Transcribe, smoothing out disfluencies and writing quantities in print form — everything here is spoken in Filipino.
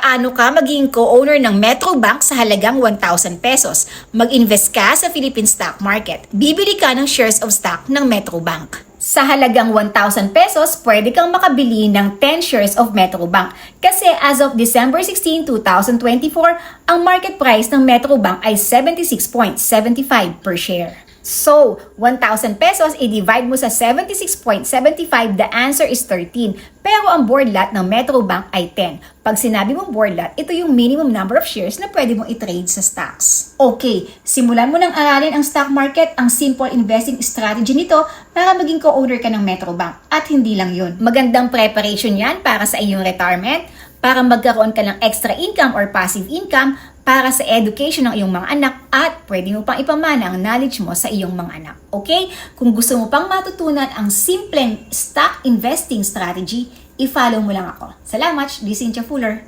Paano ka maging co-owner ng Metrobank sa halagang 1,000 pesos? Mag-invest ka sa Philippine stock market. Bibili ka ng shares of stock ng Metrobank. Sa halagang 1,000 pesos, pwede kang makabili ng 10 shares of Metrobank. Kasi as of December 16, 2024, ang market price ng Metrobank ay 76.75 per share. So, 1,000 pesos, i-divide mo sa 76.75, the answer is 13. Pero ang board lot ng Metrobank ay 10. Pag sinabi mong board lot, ito yung minimum number of shares na pwede mong i-trade sa stocks. Okay, simulan mo nang aralin ang stock market, ang simple investing strategy nito para maging co-owner ka ng Metrobank. At hindi lang yun. Magandang preparation yan para sa iyong retirement, para magkaroon ka ng extra income or passive income, para sa education ng iyong mga anak at pwede mo pang ipamana ang knowledge mo sa iyong mga anak. Okay? Kung gusto mo pang matutunan ang simpleng stock investing strategy, i-follow mo lang ako. Salamat, this is Cynthia Fuller.